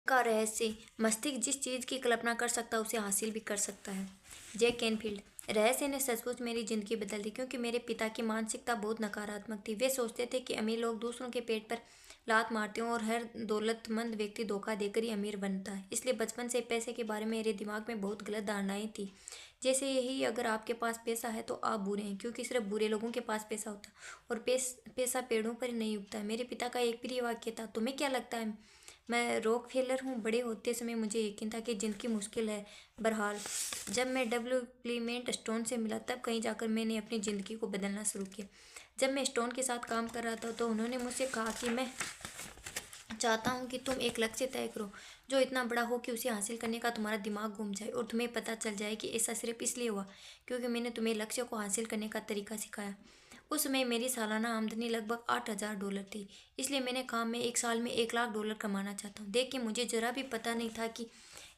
का रहस्य। मस्तिष्क जिस चीज़ की कल्पना कर सकता है उसे हासिल भी कर सकता है। Jack Canfield. रहस्य ने सचमुच मेरी ज़िंदगी बदल दी, क्योंकि मेरे पिता की मानसिकता बहुत नकारात्मक थी। वे सोचते थे कि अमीर लोग दूसरों के पेट पर लात मारते हैं और हर दौलतमंद व्यक्ति धोखा देकर ही अमीर बनता है। इसलिए बचपन से पैसे के बारे में मेरे दिमाग में बहुत गलत धारणाएं थी। जैसे यही, अगर आपके पास पैसा है तो आप बुरे हैं, क्योंकि सिर्फ बुरे लोगों के पास पैसा होता है और पैसा पेड़ों पर नहीं उगता है। मेरे पिता का एक प्रिय वाक्य था, तुम्हें क्या लगता है मैं रॉक फेलर हूँ? बड़े होते समय मुझे यकीन था कि जिंदगी मुश्किल है। बहरहाल, जब मैं डब्ल्यू क्लीमेंट स्टोन से मिला तब कहीं जाकर मैंने अपनी ज़िंदगी को बदलना शुरू किया। जब मैं स्टोन के साथ काम कर रहा था तो उन्होंने मुझसे कहा कि मैं चाहता हूँ कि तुम एक लक्ष्य तय करो जो इतना बड़ा हो कि उसे हासिल करने का तुम्हारा दिमाग घूम जाए और तुम्हें पता चल जाए कि ऐसा सिर्फ इसलिए हुआ क्योंकि मैंने तुम्हें लक्ष्य को हासिल करने का तरीका सिखाया। उस समय मेरी सालाना आमदनी लगभग $8,000 थी। इसलिए मैंने कहा, मैं एक साल में $1,00,000 कमाना चाहता हूँ। देख के मुझे जरा भी पता नहीं था कि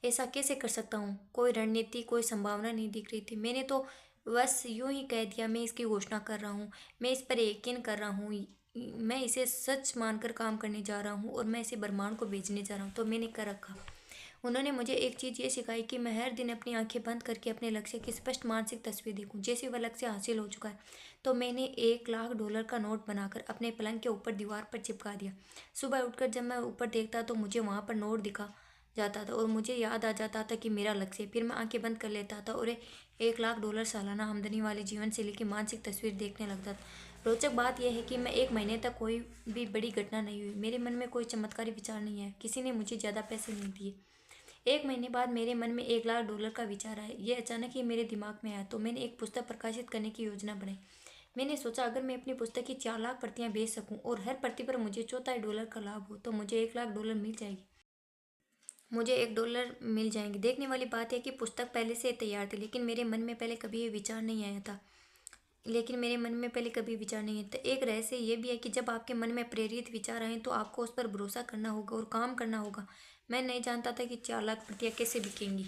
ऐसा कैसे कर सकता हूँ। कोई रणनीति, कोई संभावना नहीं दिख रही थी। मैंने तो बस यूं ही कह दिया, मैं इसकी घोषणा कर रहा हूँ, मैं इस पर यकीन कर रहा हूँ, मैं इसे सच मानकर काम करने जा रहा हूँ और मैं इसे ब्रह्मांड को बेचने जा रहा हूँ। तो मैंने कर रखा। उन्होंने मुझे एक चीज़ ये सिखाई कि मैं हर दिन अपनी आंखें बंद करके अपने लक्ष्य की स्पष्ट मानसिक तस्वीर देखूं। जैसे वह लक्ष्य हासिल हो चुका है तो मैंने $1,00,000 का नोट बनाकर अपने पलंग के ऊपर दीवार पर चिपका दिया। सुबह उठकर जब मैं ऊपर देखता तो मुझे वहाँ पर नोट दिखा जाता था और मुझे याद आ जाता था कि मेरा लक्ष्य। फिर मैं आंखें बंद कर लेता था और $1,00,000 सालाना आमदनी वाली जीवन शैली की मानसिक तस्वीर देखने लगता था। रोचक बात यह है कि मैं एक महीने तक कोई भी बड़ी घटना नहीं हुई। मेरे मन में कोई चमत्कारी विचार नहीं है, किसी ने मुझे ज़्यादा पैसे नहीं दिए। एक महीने बाद मेरे मन में $1,00,000 का विचार आया। ये अचानक ही मेरे दिमाग में आया तो मैंने एक पुस्तक प्रकाशित करने की योजना बनाई। मैंने सोचा, अगर मैं अपनी पुस्तक की 4,00,000 प्रतियां बेच सकूं और हर प्रति पर मुझे $34 का लाभ हो तो मुझे $1,00,000 मिल जाएगी। मुझे $1 मिल जाएंगे। देखने वाली बात है कि पुस्तक पहले से तैयार थी, लेकिन मेरे मन में पहले कभी ये विचार नहीं आया था। एक रहस्य ये भी है कि जब आपके मन में प्रेरित विचार आए तो आपको उस पर भरोसा करना होगा और काम करना होगा। मैं नहीं जानता था कि 4,00,000 प्रतियां कैसे बिकेंगी।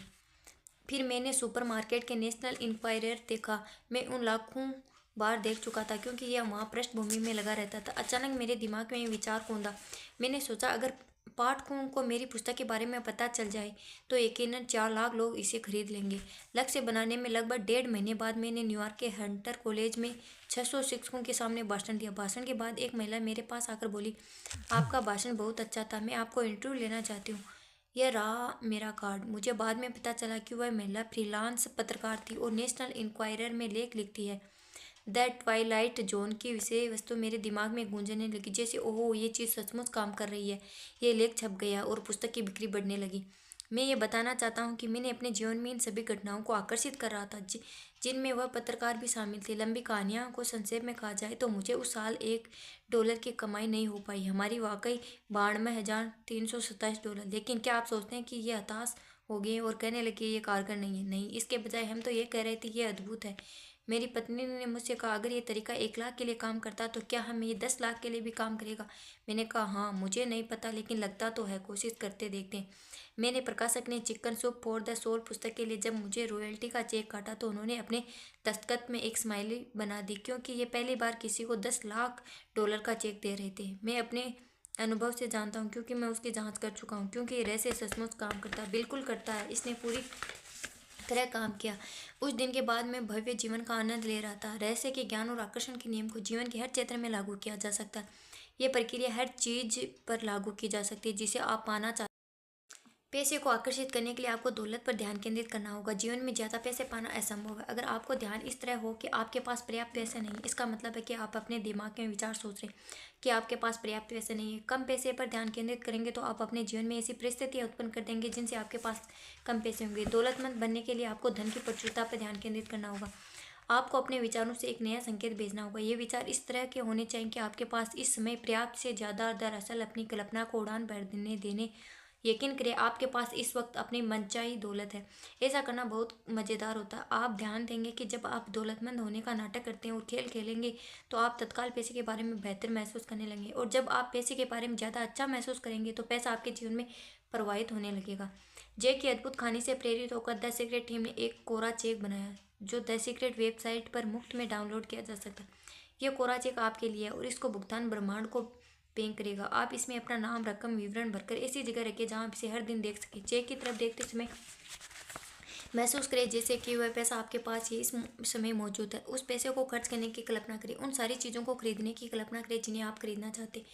फिर मैंने सुपरमार्केट के नेशनल इंक्वायरर देखा। मैं उन लाखों बार देख चुका था क्योंकि यह वहाँ पृष्ठभूमि में लगा रहता था। अचानक मेरे दिमाग में ये विचार कौंधा। मैंने सोचा, अगर पाठकों को मेरी पुस्तक के बारे में पता चल जाए तो यकीनन 4,00,000 लोग इसे खरीद लेंगे। लक्ष्य बनाने में लगभग 1.5 महीने बाद मैंने न्यूयॉर्क के हंटर कॉलेज में 600 शिक्षकों के सामने भाषण दिया। भाषण के बाद एक महिला मेरे पास आकर बोली, आपका भाषण बहुत अच्छा था, मैं आपको इंटरव्यू लेना चाहती हूँ। यह रहा मेरा कार्ड। मुझे बाद में पता चला कि वह महिला फ्रीलांस पत्रकार थी और नेशनल इंक्वायरर में लेख लिखती है। द ट्वाइलाइट जोन की विषय वस्तु मेरे दिमाग में गूंजने लगी, जैसे ओहो, ये चीज़ सचमुच काम कर रही है। ये लेख छप गया और पुस्तक की बिक्री बढ़ने लगी। मैं ये बताना चाहता हूँ कि मैंने अपने जीवन में इन सभी घटनाओं को आकर्षित कर रहा था जिनमें वह पत्रकार भी शामिल थे। लंबी कहानियाँ को संक्षेप में कहा जाए तो मुझे उस साल $1 की कमाई नहीं हो पाई। हमारी वाकई $92,327। लेकिन क्या आप सोचते हैं कि ये हताश हो गए और कहने लगे ये कारगर नहीं है? नहीं, इसके बजाय हम तो ये कह रहे थे ये अद्भुत है। मेरी पत्नी ने मुझसे कहा, अगर ये तरीका 1,00,000 के लिए काम करता तो क्या हम ये 10,00,000 के लिए भी काम करेगा? मैंने कहा, हाँ, मुझे नहीं पता, लेकिन लगता तो है, कोशिश करते देखते हैं। मैंने प्रकाशक ने chicken soup for the soul पुस्तक के लिए जब मुझे रॉयल्टी का चेक काटा तो उन्होंने अपने दस्तखत में एक स्माइली बना दी, क्योंकि ये पहली बार किसी को $10,00,000 का चेक दे रहे थे। मैं अपने अनुभव से जानता हूँ, क्योंकि मैं उसकी जांच कर चुका हूँ, क्योंकि ये रहस्य सचमुच काम करता है। बिल्कुल करता है, इसने पूरी तरह काम किया। उस दिन के बाद मैं भव्य जीवन का आनंद ले रहा था। रहस्य के ज्ञान और आकर्षण के नियम को जीवन के हर क्षेत्र में लागू किया जा सकता है। यह प्रक्रिया हर चीज पर लागू की जा सकती है जिसे आप पाना चाहते हैं। पैसे को आकर्षित करने के लिए आपको दौलत पर ध्यान केंद्रित करना होगा। जीवन में ज़्यादा पैसे पाना असंभव है। अगर आपको ध्यान इस तरह हो कि आपके पास पर्याप्त पैसे नहीं, इसका मतलब है कि आप अपने दिमाग में विचार सोच रहे हैं कि आपके पास पर्याप्त पैसे नहीं है। कम पैसे पर ध्यान केंद्रित करेंगे तो आप अपने जीवन में ऐसी परिस्थितियाँ उत्पन्न कर देंगे जिनसे आपके पास कम पैसे होंगे। दौलतमंद बनने के लिए आपको धन की प्रचुरता पर ध्यान केंद्रित करना होगा। आपको अपने विचारों से एक नया संकेत भेजना होगा। ये विचार इस तरह के होने चाहिए कि आपके पास इस समय पर्याप्त से ज़्यादा दरअसल अपनी कल्पना को उड़ान भर देने यकीन करें, आपके पास इस वक्त अपनी मनचाही दौलत है। ऐसा करना बहुत मज़ेदार होता है। आप ध्यान देंगे कि जब आप दौलतमंद होने का नाटक करते हैं और खेल खेलेंगे तो आप तत्काल पैसे के बारे में बेहतर महसूस करने लगेंगे, और जब आप पैसे के बारे में ज़्यादा अच्छा महसूस करेंगे तो पैसा आपके जीवन में प्रवाहित होने लगेगा। जय की अद्भुत कहानी से प्रेरित होकर द सीक्रेट टीम ने एक कोरा चेक बनाया जो द सीक्रेट वेबसाइट पर मुफ्त में डाउनलोड किया जा सकता है। यह कोरा चेक आपके लिए है और इसको भुगतान ब्रह्मांड को बैंक करेगा। आप इसमें अपना नाम, रकम, विवरण भरकर ऐसी जगह रखें जहाँ आप इसे हर दिन देख सकें। चेक की तरफ देखते समय महसूस करें जैसे कि वह पैसा आपके पास ही इस समय मौजूद है। उस पैसे को खर्च करने की कल्पना करें। उन सारी चीज़ों को खरीदने की कल्पना करें जिन्हें आप खरीदना चाहते हैं।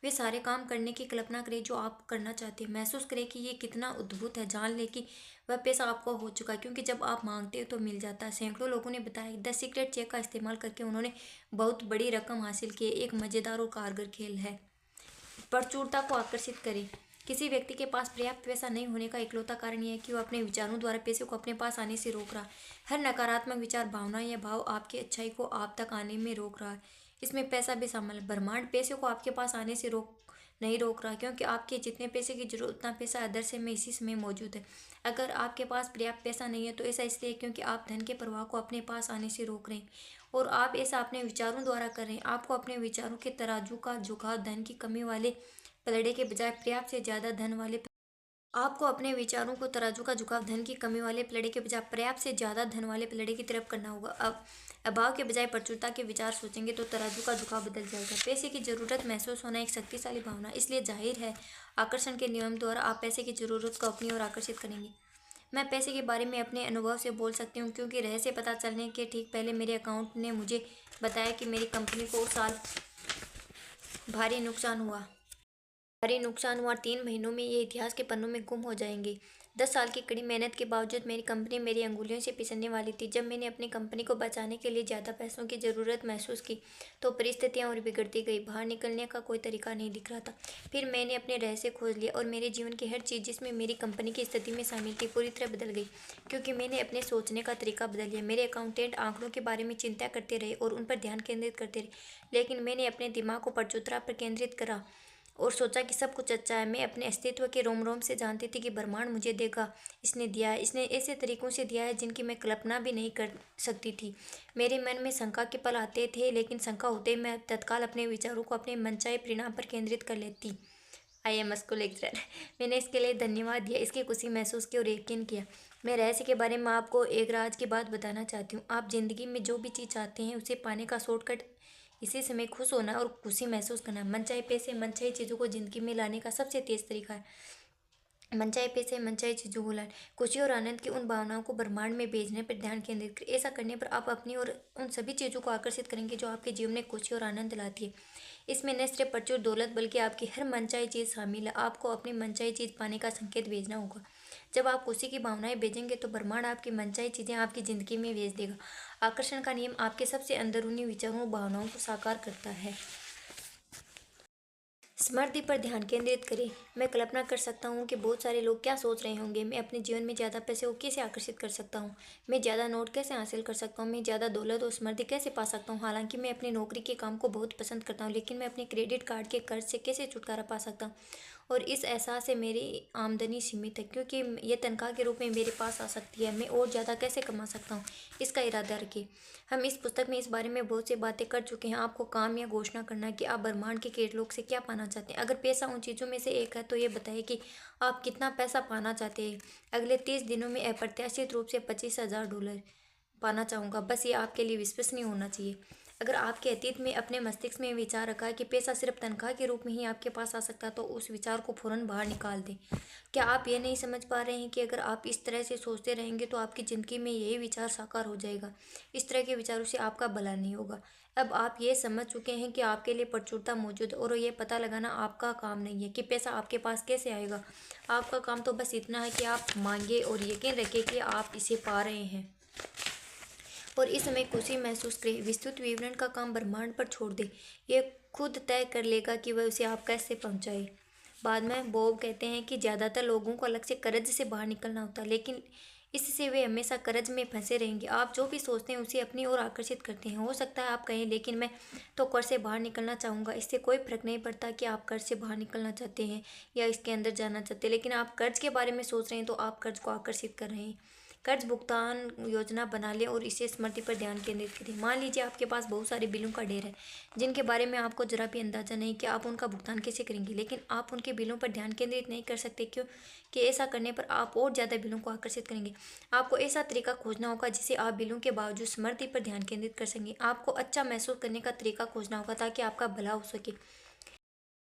वे सारे काम करने की कल्पना करें जो आप करना चाहते हैं। महसूस करें कि ये कितना अद्भुत है। जान लें कि वह पैसा आपका हो चुका है, क्योंकि जब आप मांगते हो तो मिल जाता है। सैकड़ों लोगों ने बताया द सीक्रेट चेक का इस्तेमाल करके उन्होंने बहुत बड़ी रकम हासिल की। एक मज़ेदार और कारगर खेल है। प्रचुरता को आकर्षित करें। किसी व्यक्ति के पास पर्याप्त पैसा नहीं होने का इकलौता कारण यह है कि वह अपने विचारों द्वारा पैसे को अपने पास आने से रोक रहा है। हर नकारात्मक विचार, भावना या भाव आपकी अच्छाई को आप तक आने में रोक रहा है। इसमें पैसा भी शामिल है। ब्रह्मांड पैसे को आपके पास आने से नहीं रोक रहा, क्योंकि आपके जितने पैसे की जरूरत उतना पैसा आदर्श में इसी समय मौजूद है। अगर आपके पास पर्याप्त पैसा नहीं है तो ऐसा इसलिए क्योंकि आप धन के प्रवाह को अपने पास आने से रोक रहे हैं, और आप ऐसा अपने विचारों द्वारा कर रहे हैं। आपको अपने विचारों के तराजू का झुकाव धन की कमी वाले पलड़े के बजाय पर्याप्त से ज्यादा धन वाले आपको अपने विचारों को तराजू का झुकाव धन की कमी वाले पलड़े के बजाय पर्याप्त से ज्यादा धन वाले पलड़े की तरफ करना होगा। अब अभाव के बजाय प्रचुरता के विचार सोचेंगे तो तराजू का झुकाव बदल जाएगा। पैसे की जरूरत महसूस होना एक शक्तिशाली भावना, इसलिए जाहिर है आकर्षण के नियम द्वारा आप पैसे की जरूरत को अपनी ओर आकर्षित करेंगे। मैं पैसे के बारे में अपने अनुभव से बोल सकती हूँ, क्योंकि रहस्य पता चलने के ठीक पहले मेरे अकाउंट ने मुझे बताया कि मेरी कंपनी को उस साल भारी नुकसान हुआ। 3 महीनों में ये इतिहास के पन्नों में गुम हो जाएंगे। 10 साल की कड़ी मेहनत के बावजूद मेरी कंपनी मेरी अंगुलियों से फिसलने वाली थी। जब मैंने अपनी कंपनी को बचाने के लिए ज़्यादा पैसों की ज़रूरत महसूस की तो परिस्थितियाँ और बिगड़ती गई। बाहर निकलने का कोई तरीका नहीं दिख रहा था। फिर मैंने अपने रहस्य खोज लिया और मेरे जीवन की हर चीज़ जिसमें मेरी कंपनी की स्थिति में शामिल थी पूरी तरह बदल गई, क्योंकि मैंने अपने सोचने का तरीका बदल लिया। मेरे अकाउंटेंट आंकड़ों के बारे में चिंता करते रहे और उन पर ध्यान केंद्रित करते रहे, लेकिन मैंने अपने दिमाग को प्रचुरता पर केंद्रित करा और सोचा कि सब कुछ अच्छा है। मैं अपने अस्तित्व के रोम रोम से जानती थी कि ब्रह्मांड मुझे देगा। इसने दिया है, इसने ऐसे तरीकों से दिया है जिनकी मैं कल्पना भी नहीं कर सकती थी। मेरे मन में शंका के पल आते थे, लेकिन शंका होते ही मैं तत्काल अपने विचारों को अपने मनचाहे परिणाम पर केंद्रित कर लेती। I am school lecturer. मैंने इसके लिए धन्यवाद दिया, इसकी खुशी महसूस की और यकीन किया। मैं रहस्य के बारे में आपको एक राज की बात बताना चाहती हूँ। आप जिंदगी में जो भी चीज़ चाहते हैं उसे पाने का शॉर्टकट इसी समय खुश होना और खुशी महसूस करना। मनचाहे पैसे, मनचाही चीज़ों को जिंदगी में लाने का सबसे तेज तरीका है। मनचाहे पैसे, मनचाही चीज़ों को लाए। खुशी और आनंद की उन भावनाओं को ब्रह्मांड में भेजने पर ध्यान केंद्रित करें। ऐसा करने पर आप अपनी और उन सभी चीज़ों को आकर्षित करेंगे जो आपके जीवन में खुशी और आनंद लाती है। इसमें न सिर्फ प्रचुर दौलत बल्कि आपकी हर मनचाही चीज़ शामिल है। आपको अपनी मनचाही चीज़ पाने का संकेत भेजना होगा। जब आप खुशी की भावनाएं भेजेंगे तो ब्रह्मांड आपकी मनचाही चीज़ें आपकी ज़िंदगी में भेज देगा। आकर्षण का नियम आपके सबसे अंदरूनी विचारों और भावनाओं को साकार करता है। स्मृति पर ध्यान केंद्रित करें। मैं कल्पना कर सकता हूँ कि बहुत सारे लोग क्या सोच रहे होंगे। मैं अपने जीवन में ज़्यादा पैसे को कैसे आकर्षित कर सकता हूँ। मैं ज़्यादा नोट कैसे हासिल कर सकता हूँ। मैं ज़्यादा दौलत और स्मृति कैसे पा सकता हूँ। हालांकि मैं अपनी नौकरी के काम को बहुत पसंद करता हूँ, लेकिन मैं अपने क्रेडिट कार्ड के कर्ज से कैसे छुटकारा पा सकता हूँ। और इस एहसास से मेरी आमदनी सीमित है, क्योंकि ये तनख्वाह के रूप में मेरे पास आ सकती है। मैं और ज़्यादा कैसे कमा सकता हूँ, इसका इरादा रखिए। हम इस पुस्तक में इस बारे में बहुत सी बातें कर चुके हैं। आपको काम या घोषणा करना कि आप ब्रह्मांड के कैटलॉग से क्या पाना चाहते हैं। अगर पैसा उन चीज़ों में से एक है तो ये बताइए कि आप कितना पैसा पाना चाहते हैं। अगले 30 दिनों में अप्रत्याशित रूप से $25,000 पाना चाहूँगा। बस ये आपके लिए विश्वसनीय होना चाहिए। अगर आपके अतीत में अपने मस्तिष्क में विचार रखा है कि पैसा सिर्फ तनख्वाह के रूप में ही आपके पास आ सकता है, तो उस विचार को फौरन बाहर निकाल दें। क्या आप ये नहीं समझ पा रहे हैं कि अगर आप इस तरह से सोचते रहेंगे तो आपकी ज़िंदगी में यही विचार साकार हो जाएगा। इस तरह के विचारों से आपका भला नहीं होगा। अब आप ये समझ चुके हैं कि आपके लिए प्रचुरता मौजूद है, और ये पता लगाना आपका काम नहीं है कि पैसा आपके पास कैसे आएगा। आपका काम तो बस इतना है कि आप मांगे और यकीन रखें कि आप इसे पा रहे हैं, और इस समय खुशी महसूस करें। विस्तृत विवरण का काम ब्रह्मांड पर छोड़ दे। ये खुद तय कर लेगा कि वह उसे आप कैसे पहुंचाए। बाद में बॉब कहते हैं कि ज़्यादातर लोगों को अलग से कर्ज से बाहर निकलना होता है, लेकिन इससे वे हमेशा कर्ज में फंसे रहेंगे। आप जो भी सोचते हैं उसे अपनी ओर आकर्षित करते हैं। हो सकता है आप कहें, लेकिन मैं तो कर्ज से बाहर निकलना चाहूँगा। इससे कोई फर्क नहीं पड़ता कि आप कर्ज से बाहर निकलना चाहते हैं या इसके अंदर जाना चाहते हैं, लेकिन आप कर्ज के बारे में सोच रहे हैं तो आप कर्ज को आकर्षित कर रहे हैं। कर्ज भुगतान योजना बना लें और इसे स्मृति पर ध्यान केंद्रित करें। मान लीजिए आपके पास बहुत सारे बिलों का ढेर है जिनके बारे में आपको जरा भी अंदाजा नहीं कि आप उनका भुगतान कैसे करेंगे, लेकिन आप उनके बिलों पर ध्यान केंद्रित नहीं कर सकते, क्यों कि ऐसा करने पर आप और ज़्यादा बिलों को आकर्षित करेंगे। आपको ऐसा तरीका खोजना होगा जिससे आप बिलों के बावजूद स्मृति पर ध्यान केंद्रित कर सकें। आपको अच्छा महसूस करने का तरीका खोजना होगा ताकि आपका भला हो सके।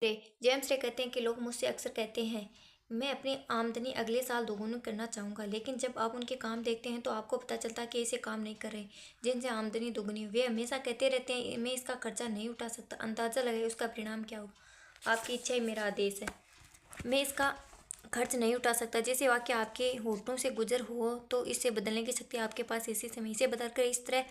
रे जेम्स रे कहते हैं कि लोग मुझसे अक्सर कहते हैं मैं अपनी आमदनी अगले साल दोगुनी करना चाहूँगा, लेकिन जब आप उनके काम देखते हैं तो आपको पता चलता है कि इसे काम नहीं कर रहे जिनसे आमदनी दोगुनी हो। वे हमेशा कहते रहते हैं मैं इसका खर्चा नहीं उठा सकता। अंदाज़ा लगाइए उसका परिणाम क्या होगा। आपकी इच्छा ही मेरा आदेश है। मैं इसका खर्च नहीं उठा सकता। जैसे वाक्य आपके होठों से गुजर हो तो इसे बदलने की शक्ति आपके पास इसी समय। इसे बदलकर इस तरह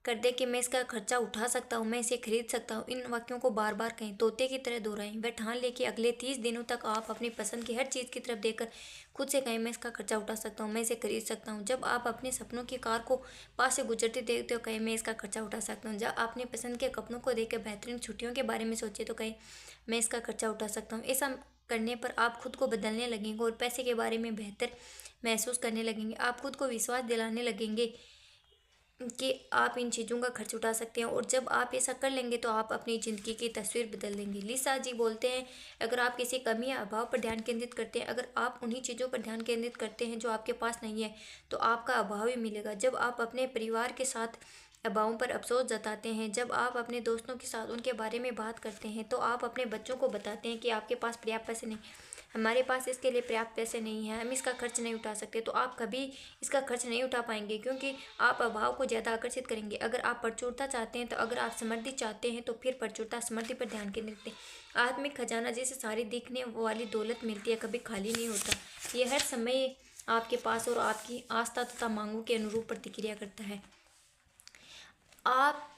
कर दे कि मैं इसका खर्चा उठा सकता हूँ, मैं इसे खरीद सकता हूँ। इन वाक्यों को बार बार कहें, तोते की तरह दोहराएं। वह ठान ले कि अगले 30 दिनों तक आप अपनी पसंद की हर चीज़ की तरफ देखकर खुद से कहें मैं इसका खर्चा उठा सकता हूँ, मैं इसे खरीद सकता हूँ। जब आप अपने सपनों की कार को पास से गुजरते देखते हो कहें मैं इसका खर्चा उठा सकता हूँ। जब अपने पसंद के कपड़ों को देखकर बेहतरीन छुट्टियों के बारे में सोचे तो कहें मैं इसका खर्चा उठा सकता हूँ। ऐसा करने पर आप खुद को बदलने लगेंगे और पैसे के बारे में बेहतर महसूस करने लगेंगे। आप खुद को विश्वास दिलाने लगेंगे कि आप इन चीज़ों का खर्च उठा सकते हैं, और जब आप ऐसा कर लेंगे तो आप अपनी ज़िंदगी की तस्वीर बदल देंगे। लिसा जी बोलते हैं अगर आप किसी कमी या अभाव पर ध्यान केंद्रित करते हैं, अगर आप उन्हीं चीज़ों पर ध्यान केंद्रित करते हैं जो आपके पास नहीं है, तो आपका अभाव ही मिलेगा। जब आप अपने परिवार के साथ अभावों पर अफसोस जताते हैं, जब आप अपने दोस्तों के साथ उनके बारे में बात करते हैं, तो आप अपने बच्चों को बताते हैं कि आपके पास पर्याप्त पैसे नहीं, हमारे पास इसके लिए पर्याप्त पैसे नहीं है, हम इसका खर्च नहीं उठा सकते, तो आप कभी इसका खर्च नहीं उठा पाएंगे क्योंकि आप अभाव को ज़्यादा आकर्षित करेंगे। अगर आप प्रचुरता चाहते हैं तो अगर आप समृद्धि चाहते हैं तो फिर प्रचुरता समृद्धि पर ध्यान केंद्रित करें। आत्मिक खजाना जैसे सारी दिखने वाली दौलत मिलती है, कभी खाली नहीं होता। ये हर समय आपके पास और आपकी आस्था तथा मांगों के अनुरूप प्रतिक्रिया करता है। आप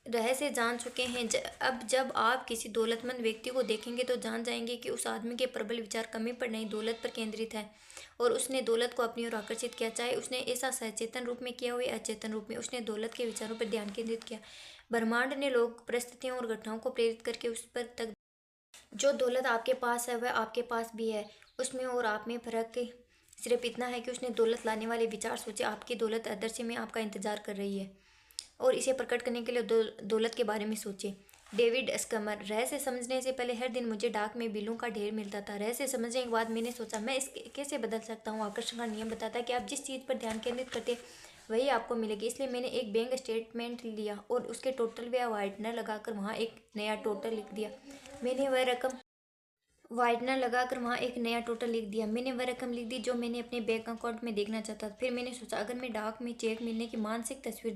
रहस्य जान चुके हैं। अब जब आप किसी दौलतमंद व्यक्ति को देखेंगे तो जान जाएंगे कि उस आदमी के प्रबल विचार कमी पर नहीं दौलत पर केंद्रित है, और उसने दौलत को अपनी ओर आकर्षित किया। चाहे उसने ऐसा सचेतन रूप में किया हो या अचेतन रूप में, उसने दौलत के विचारों पर ध्यान केंद्रित किया। ब्रह्मांड ने लोग परिस्थितियों और घटनाओं को प्रेरित करके उस पर तक जो दौलत आपके पास है वह आपके पास भी है। उसमें और आप में फर्क सिर्फ इतना है कि उसने दौलत लाने वाले विचार सोचे। आपकी दौलत अदृश्य में आपका इंतजार कर रही है और इसे प्रकट करने के लिए दौलत के बारे में सोचे। डेविड स्कमर। रहस्य समझने से पहले हर दिन मुझे डाक में बिलों का ढेर मिलता था। रहस्य समझने के बाद मैंने सोचा मैं इसके कैसे बदल सकता हूँ। आकर्षण का नियम बताता है कि आप जिस चीज़ पर ध्यान केंद्रित करते हैं वही आपको मिलेगी। इसलिए मैंने एक बैंक स्टेटमेंट लिया और उसके टोटल व वाइटनर लगाकर वहाँ एक नया टोटल लिख दिया। मैंने वह रकम वाइटनर लगाकर वहाँ एक नया टोटल लिख दिया। मैंने वह रकम लिख दी जो मैंने अपने बैंक अकाउंट में देखना चाहता था। फिर मैंने सोचा अगर मैं डाक में चेक मिलने की मानसिक तस्वीर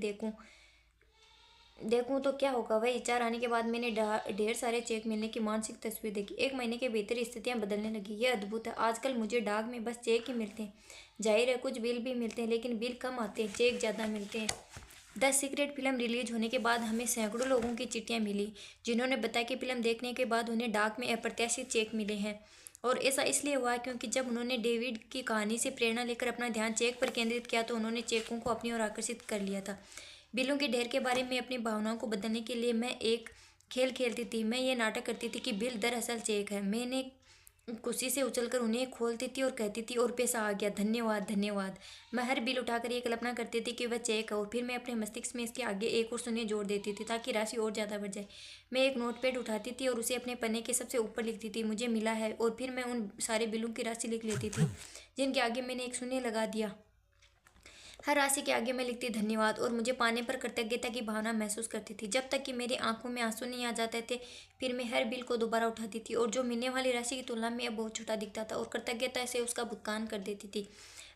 देखूं तो क्या होगा। वह विचार आने के बाद मैंने ढेर सारे चेक मिलने की मानसिक तस्वीर देखी। 1 महीने के भीतर स्थितियां बदलने लगी। यह अद्भुत है। आजकल मुझे डाक में बस चेक ही मिलते हैं। जाहिर है कुछ बिल भी मिलते हैं, लेकिन बिल कम आते हैं, चेक ज़्यादा मिलते हैं। द सीक्रेट फिल्म रिलीज होने के बाद हमें सैकड़ों लोगों की चिट्ठियां मिली जिन्होंने बताया कि फिल्म देखने के बाद उन्हें डाक में अप्रत्याशित चेक मिले हैं। और ऐसा इसलिए हुआ क्योंकि जब उन्होंने डेविड की कहानी से प्रेरणा लेकर अपना ध्यान चेक पर केंद्रित किया तो उन्होंने चेकों को अपनी ओर आकर्षित कर लिया था। बिलों के ढेर के बारे में अपनी भावनाओं को बदलने के लिए मैं एक खेल खेलती थी। मैं ये नाटक करती थी कि बिल दरअसल चेक है। मैंने खुशी से उछलकर उन्हें खोलती थी और कहती थी और पैसा आ गया, धन्यवाद धन्यवाद। मैं हर बिल उठाकर ये कल्पना करती थी कि वह चेक है, और फिर मैं अपने मस्तिष्क में इसके आगे एक और शून्य जोड़ देती थी ताकि राशि और ज़्यादा बढ़ जाए। मैं एक नोटपैड उठाती थी और उसे अपने पन्ने के सबसे ऊपर लिखती थी मुझे मिला है, और फिर मैं उन सारे बिलों की राशि लिख लेती थी जिनके आगे मैंने एक शून्य लगा दिया। हर राशि के आगे मैं लिखती धन्यवाद और मुझे पाने पर कृतज्ञता की भावना महसूस करती थी, जब तक कि मेरी आंखों में आंसू नहीं आ जाते थे। फिर मैं हर बिल को दोबारा उठाती थी और जो मिलने वाली राशि की तुलना में अब बहुत छोटा दिखता था, और कृतज्ञता से उसका भुगतान कर देती थी।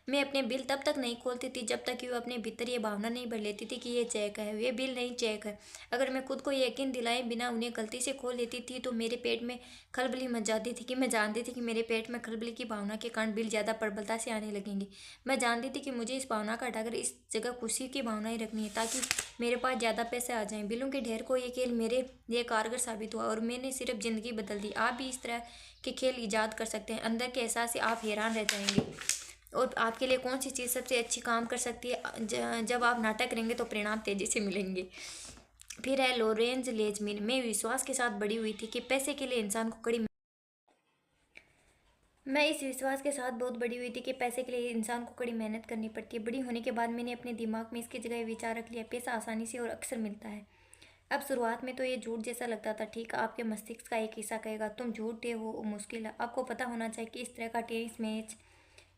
मैं अपने बिल तब तक नहीं खोलती थी जब तक कि वह अपने भीतर ये भावना नहीं भर लेती थी कि ये चेक है, ये बिल नहीं चेक है। अगर मैं खुद को यकीन दिलाए बिना उन्हें गलती से खोल लेती थी तो मेरे पेट में खलबली मच जाती थी कि मैं जानती थी कि मेरे पेट में खलबली की भावना के कारण बिल ज़्यादा प्रबलता से आने लगेंगे। मैं जानती थी कि मुझे इस भावना का हटाकर इस जगह खुशी की भावना ही रखनी है ताकि मेरे पास ज़्यादा पैसे आ जाएं। बिलों के ढेर को ये खेल मेरे लिए कारगर साबित हुआ और मैंने सिर्फ ज़िंदगी बदल दी। आप भी इस तरह के खेल ईजाद कर सकते हैं। अंदर के एहसास से आप हैरान रह जाएंगे। और आपके लिए कौन सी चीज़ सबसे अच्छी काम कर सकती है। जब आप नाटक करेंगे तो परिणाम तेजी से मिलेंगे। फिर है लोरेंज लेजमिन। मैं विश्वास के साथ बड़ी हुई थी कि पैसे के लिए इंसान को मैं इस विश्वास के साथ बहुत बड़ी हुई थी कि पैसे के लिए इंसान को कड़ी मेहनत करनी पड़ती है। बड़ी होने के बाद मैंने अपने दिमाग में इसकी जगह विचार रख लिया पैसा आसानी से और अक्सर मिलता है। अब शुरुआत में तो ये झूठ जैसा लगता था। ठीक, आपके मस्तिष्क का एक हिस्सा कहेगा तुम झूठे हो, मुश्किल है। आपको पता होना चाहिए कि इस तरह का टेनिस मैच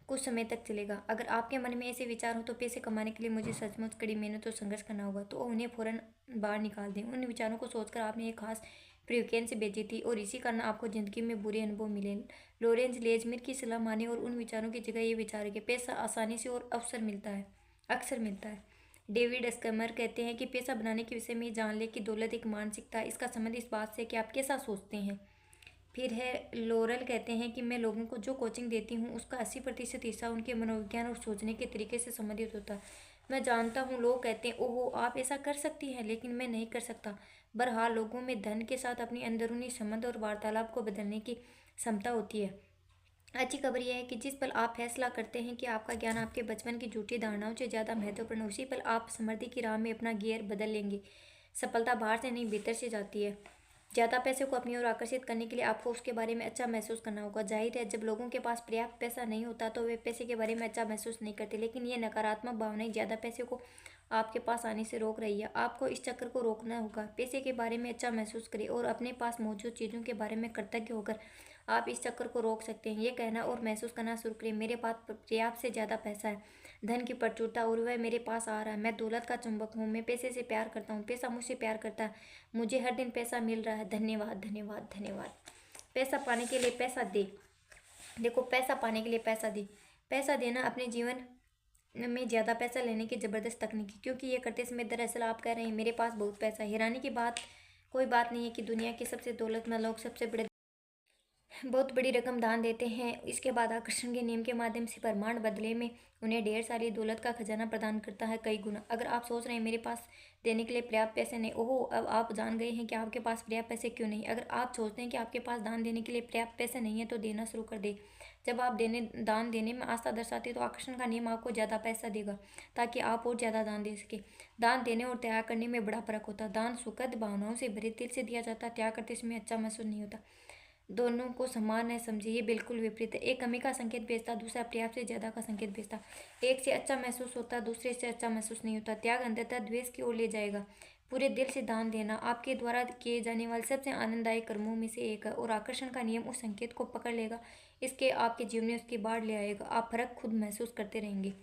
कुछ समय तक चलेगा। अगर आपके मन में ऐसे विचार हो तो पैसे कमाने के लिए मुझे सचमुच कड़ी मेहनत और संघर्ष करना होगा, तो उन्हें फौरन बाहर निकाल दें। उन विचारों को सोचकर आपने एक खास फ्रीक्वेंसी भेजी थी और इसी कारण आपको ज़िंदगी में बुरे अनुभव मिले। लॉरेंस लेजमिर की सलाह माने और उन विचारों की जगह ये विचार कि पैसा आसानी से और अक्सर मिलता है। डेविड स्कमर कहते हैं कि पैसा बनाने के विषय में जान ले कि दौलत एक मानसिकता है, इसका संबंध इस बात से कि आप कैसा सोचते हैं। फिर है लोरल कहते हैं कि मैं लोगों को जो कोचिंग देती हूँ उसका 80% हिस्सा उनके मनोविज्ञान और सोचने के तरीके से संबंधित होता है। मैं जानता हूँ लोग कहते हैं ओहो आप ऐसा कर सकती हैं, लेकिन मैं नहीं कर सकता। बहरहाल लोगों में धन के साथ अपनी अंदरूनी संबंध और वार्तालाप को बदलने की क्षमता होती है। अच्छी खबर यह है कि जिस पल आप फैसला करते हैं कि आपका ज्ञान आपके बचपन की झूठी धारणाओं से ज़्यादा महत्वपूर्ण है, उसी पल आप समृद्धि की राह में अपना गियर बदल लेंगे। सफलता बाहर से नहीं भीतर से जाती है। ज़्यादा पैसे को अपनी ओर आकर्षित करने के लिए आपको उसके बारे में अच्छा महसूस करना होगा। जाहिर है जब लोगों के पास पर्याप्त पैसा नहीं होता तो वे पैसे के बारे में अच्छा महसूस नहीं करते, लेकिन ये नकारात्मक भावनाएं ज़्यादा पैसे को आपके पास आने से रोक रही है। आपको इस चक्र को रोकना होगा। पैसे के बारे में अच्छा महसूस करें और अपने पास मौजूद चीज़ों के बारे में कृतज्ञ होकर आप इस चक्कर को रोक सकते हैं। ये कहना और महसूस करना शुरू करें, मेरे पास पर्याप्त से ज़्यादा पैसा है, धन की प्रचुरता और वह मेरे पास आ रहा है। मैं दौलत का चुंबक हूँ, मैं पैसे से प्यार करता हूँ, पैसा मुझसे प्यार करता है, मुझे हर दिन पैसा मिल रहा है। धन्यवाद धन्यवाद धन्यवाद। पैसा पाने के लिए पैसा दे। देखो पैसा पाने के लिए पैसा दे। पैसा देना अपने जीवन में ज़्यादा पैसा लेने की ज़बरदस्त तकनीक है, क्योंकि ये करते समय दरअसल आप कह रहे हैं मेरे पास बहुत पैसा है। हैरानी की बात कोई बात नहीं है कि दुनिया के सबसे दौलतमंद लोग सबसे बड़े बहुत बड़ी रकम दान देते हैं। इसके बाद आकर्षण के नियम के माध्यम से ब्रह्मांड बदले में उन्हें ढेर सारी दौलत का खजाना प्रदान करता है, कई गुना। अगर आप सोच रहे हैं मेरे पास देने के लिए पर्याप्त पैसे नहीं, ओहो अब आप जान गए हैं कि आपके पास पर्याप्त पैसे क्यों नहीं। अगर आप सोचते हैं कि आपके पास दान देने के लिए पर्याप्त पैसे नहीं है तो देना शुरू कर दे। जब आप दान देने में आस्था दर्शाते तो आकर्षण का नियम आपको ज़्यादा पैसा देगा ताकि आप और ज़्यादा दान दे सके। दान देने और त्याग करने में बड़ा फर्क होता है। दान सुखद भावनाओं से भरे दिल से दिया जाता है, त्याग करते समय अच्छा महसूस नहीं होता। दोनों को समान है समझिए, ये बिल्कुल विपरीत है। एक कमी का संकेत भेजता, दूसरा पर्याप्त से ज़्यादा का संकेत भेजता। एक से अच्छा महसूस होता, दूसरे से अच्छा महसूस नहीं होता। त्याग अंततः द्वेष की ओर ले जाएगा। पूरे दिल से दान देना आपके द्वारा किए जाने वाले सबसे आनंददायक कर्मों में से एक है और आकर्षण का नियम उस संकेत को पकड़ लेगा, इसके आपके जीवन में उसकी बाढ़ ले आएगा। आप फर्क खुद महसूस करते रहेंगे।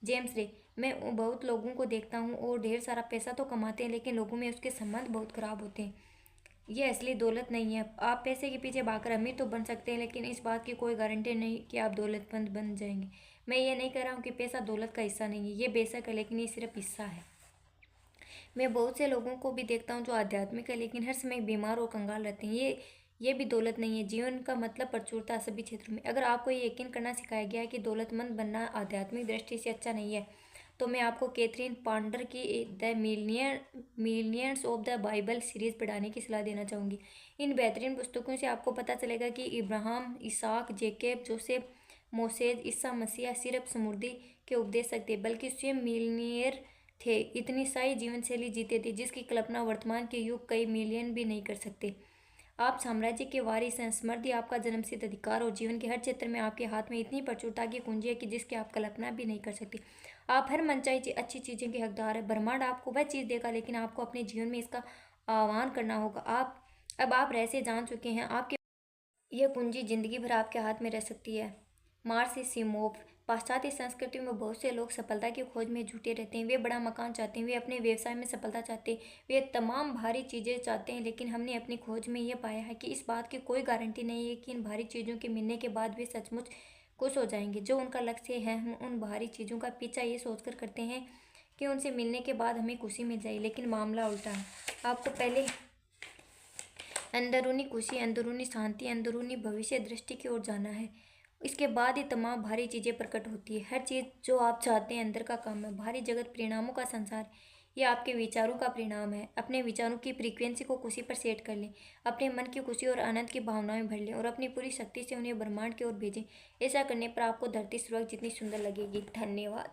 जेम्स रे, मैं बहुत लोगों को देखता हूँ और ढेर सारा पैसा तो कमाते हैं, लेकिन लोगों में उसके संबंध बहुत खराब होते हैं। ये असली दौलत नहीं है। आप पैसे के पीछे भागकर अमीर तो बन सकते हैं, लेकिन इस बात की कोई गारंटी नहीं कि आप दौलतमंद बन जाएंगे। मैं ये नहीं कह रहा हूँ कि पैसा दौलत का हिस्सा नहीं है, ये बेशक है, लेकिन ये सिर्फ हिस्सा है। मैं बहुत से लोगों को भी देखता हूँ जो आध्यात्मिक है लेकिन हर समय बीमार और कंगाल रहते हैं। ये भी दौलत नहीं है। जीवन का मतलब प्रचुरता सभी क्षेत्रों में। अगर आपको ये यकीन करना सिखाया गया है कि दौलतमंद बनना आध्यात्मिक दृष्टि से अच्छा नहीं है, तो मैं आपको कैथरीन पांडर की the millions of the Bible series पढ़ाने की सलाह देना चाहूँगी। इन बेहतरीन पुस्तकों से आपको पता चलेगा कि इब्राहिम, इसहाक, Jacob, Joseph, Moses, Isa Masih सिर्फ समृद्धि के उपदेशक थे, बल्कि स्वयं मिलियनियर थे। इतनी सही जीवन शैली जीते थे जिसकी कल्पना वर्तमान के युग कई मिलियन भी नहीं कर सकते। आप साम्राज्य के वारिस हैं। समृद्धि आपका जन्मसिद्ध अधिकार और जीवन के हर क्षेत्र में आपके हाथ में इतनी प्रचुरता की कुंजी है कि जिसकी आप कल्पना भी नहीं कर सकते। आप हर मनचाही अच्छी चीज़ों के हकदार है। ब्रह्मांड आपको वह चीज़ देगा, लेकिन आपको अपने जीवन में इसका आह्वान करना होगा। आप रहस्य जान चुके हैं। आपके यह कुंजी जिंदगी भर आपके हाथ में रह सकती है। मार्सी सिमोव, पाश्चात्य संस्कृति में बहुत से लोग सफलता की खोज में जुटे रहते हैं। वे बड़ा मकान चाहते हैं, वे अपने व्यवसाय में सफलता चाहते हैं, वे तमाम भारी चीज़ें चाहते हैं, लेकिन हमने अपनी खोज में यह पाया है कि इस बात की कोई गारंटी नहीं है कि इन भारी चीज़ों के मिलने के बाद वे सचमुच खुश हो जाएंगे। जो उनका लक्ष्य है, हम उन भारी चीज़ों का पीछा ये सोचकर करते हैं कि उनसे मिलने के बाद हमें खुशी मिल जाए, लेकिन मामला उल्टा है। आपको पहले अंदरूनी खुशी, अंदरूनी शांति, अंदरूनी भविष्य दृष्टि की ओर जाना है। इसके बाद ही तमाम भारी चीज़ें प्रकट होती है। हर चीज़ जो आप चाहते हैं अंदर का काम है। बाहरी जगत परिणामों का संसार, ये आपके विचारों का परिणाम है। अपने विचारों की फ्रीक्वेंसी को खुशी पर सेट कर लें। अपने मन की खुशी और आनंद की भावनाएं भर लें और अपनी पूरी शक्ति से उन्हें ब्रह्मांड की ओर भेजें। ऐसा करने पर आपको धरती स्वर्ग जितनी सुंदर लगेगी। धन्यवाद।